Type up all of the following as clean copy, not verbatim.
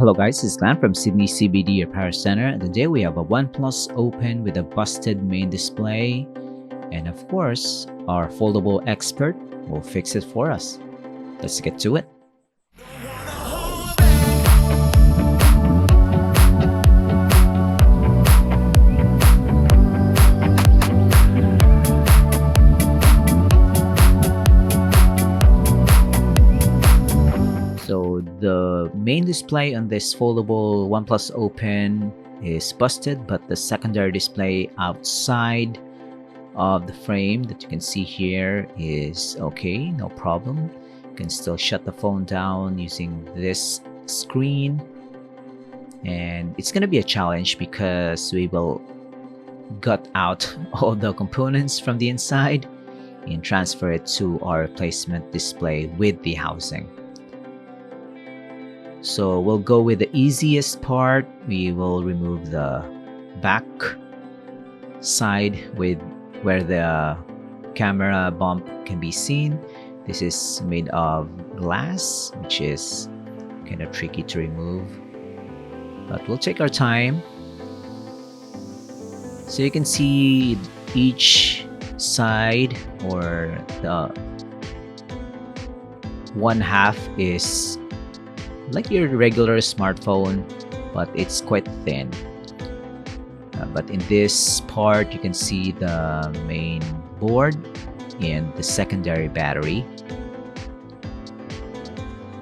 Hello guys, it's Glenn from Sydney CBD Repair Centre, and today we have a OnePlus Open with a busted main display, and of course our foldable expert will fix it for us. Let's get to it. So the main display on this foldable OnePlus Open is busted, but the secondary display outside of the frame that you can see here is okay, no problem. You can still shut the phone down using this screen, and it's going to be a challenge because we will gut out all the components from the inside and transfer it to our replacement display with the housing. So we'll go with the easiest part. We will remove the back side with where the camera bump can be seen. This is made of glass, which is kind of tricky to remove, but we'll take our time. So you can see each side, or the one half, is like your regular smartphone, but it's quite thin. But in this part, you can see the main board and the secondary battery.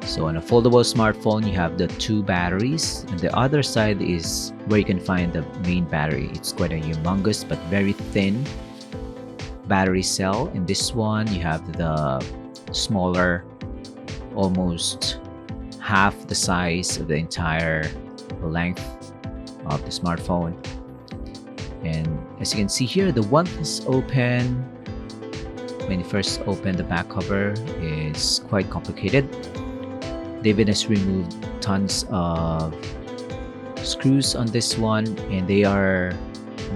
So on a foldable smartphone, you have the two batteries, and the other side is where you can find the main battery. It's quite a humongous but very thin battery cell. In this one, you have the smaller, almost half the size of the entire length of the smartphone. And as you can see here, the OnePlus Open, when you first open the back cover, is quite complicated. David has removed tons of screws on this one, and they are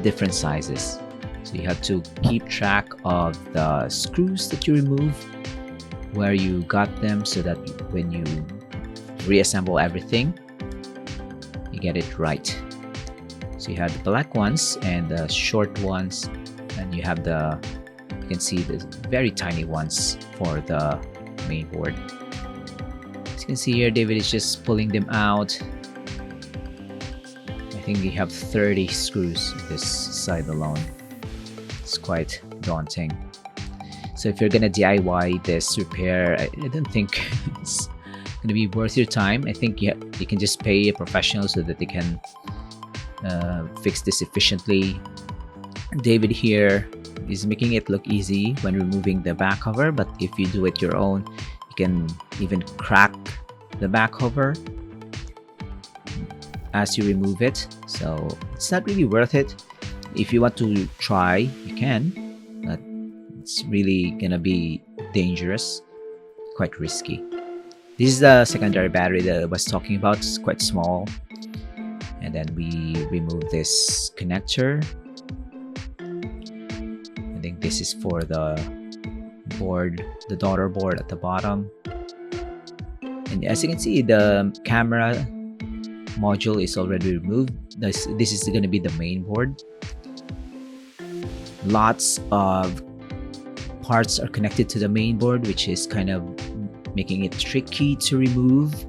different sizes. So you have to keep track of the screws that you remove, where you got them, so that when you reassemble everything, you get it right. So you have the black ones and the short ones, and you have you can see the very tiny ones for the main board. As you can see here, David is just pulling them out. I think we have 30 screws on this side alone. It's quite daunting. So if you're gonna DIY this repair, I don't think it's going to be worth your time. I think you can just pay a professional so that they can fix this efficiently. David here is making it look easy when removing the back cover, but if you do it your own, you can even crack the back cover as you remove it. So it's not really worth it. If you want to try, you can, but it's really gonna be dangerous, quite risky. This is the secondary battery that I was talking about. It's quite small. And then we remove this connector. I think this is for the board, the daughter board at the bottom. And as you can see, the camera module is already removed. This is going to be the main board. Lots of parts are connected to the main board, which is kind of making it tricky to remove,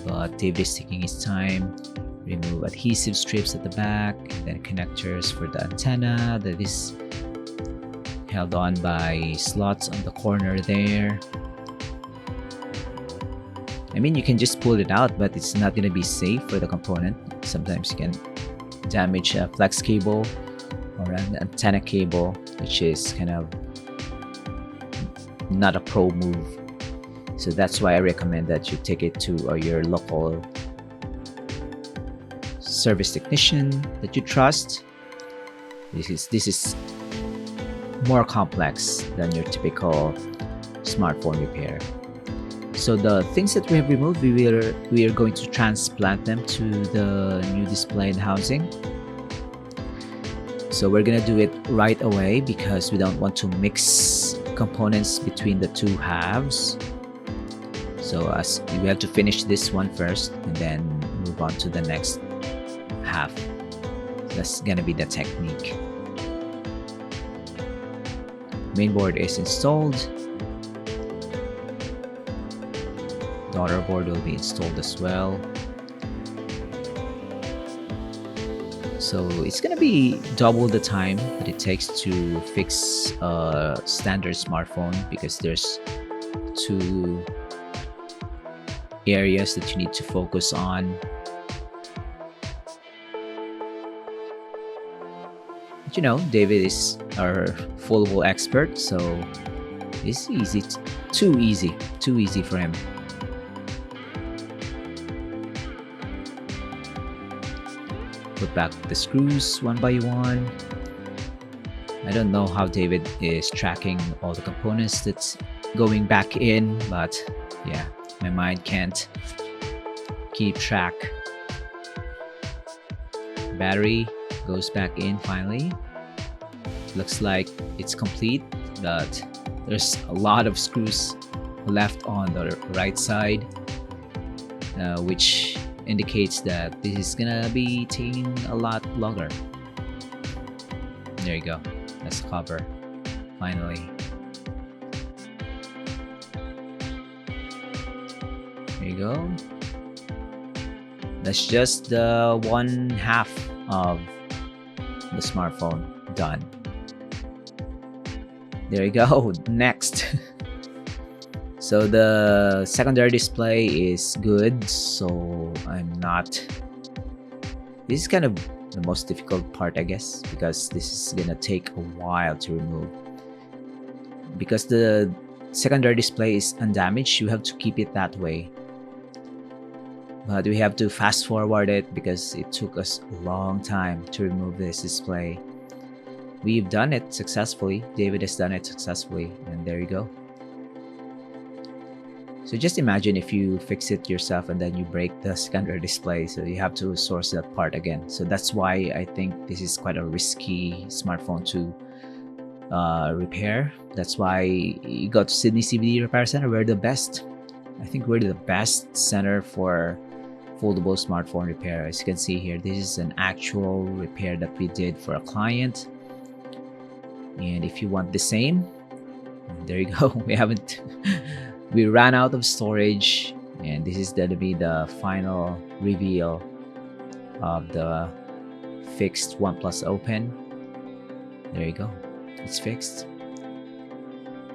but David is taking his time. Remove adhesive strips at the back, and then connectors for the antenna that is held on by slots on the corner there. I mean, you can just pull it out, but it's not going to be safe for the component. Sometimes you can damage a flex cable or an antenna cable, which is kind of not a pro move. So that's why I recommend that you take it to your local service technician that you trust. This is more complex than your typical smartphone repair. So the things that we have removed, we are going to transplant them to the new display and housing. So we're gonna do it right away because we don't want to mix components between the two halves. So as we have to finish this one first, and then move on to the next half. That's gonna be the technique. Mainboard is installed. Daughter board will be installed as well. So it's gonna be double the time that it takes to fix a standard smartphone, because there's two areas that you need to focus on. But you know, David is our foldable expert, so it's easy, too easy for him. Put back the screws one by one. I don't know how David is tracking all the components that's going back in, but yeah, my mind can't keep track. Battery goes back in finally. Looks like it's complete, but there's a lot of screws left on the right side, which indicates that this is gonna be taking a lot longer. There you go. That's the cover. Finally. There you go. That's just the one half of the smartphone done. There you go. Next. So the secondary display is good, so this is kind of the most difficult part, I guess, because this is gonna take a while to remove. Because the secondary display is undamaged, you have to keep it that way. But we have to fast forward it because it took us a long time to remove this display. We've done it successfully. David has done it successfully, and there you go. So just imagine if you fix it yourself and then you break the secondary display, so you have to source that part again. So that's why I think this is quite a risky smartphone to repair. That's why you go to Sydney CBD Repair Centre. We're the best. I think we're the best center for foldable smartphone repair. As you can see here, this is an actual repair that we did for a client. And if you want the same, there you go. We ran out of storage, and this is going to be the final reveal of the fixed OnePlus Open. There you go. It's fixed.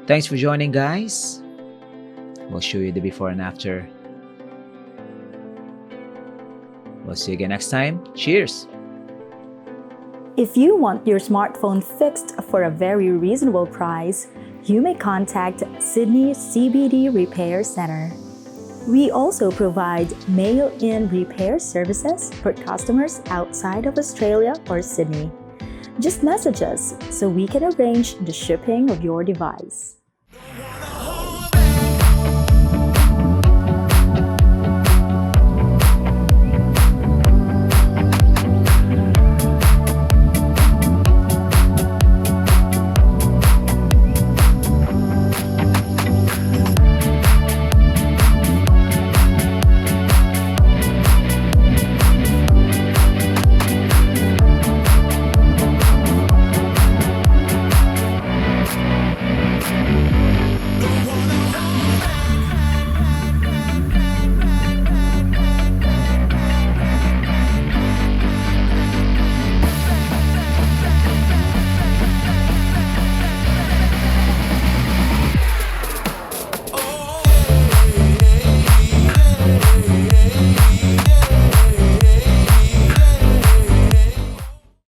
Thanks for joining, guys. We'll show you the before and after. We'll see you again next time. Cheers! If you want your smartphone fixed for a very reasonable price, you may contact Sydney CBD Repair Centre. We also provide mail-in repair services for customers outside of Australia or Sydney. Just message us so we can arrange the shipping of your device.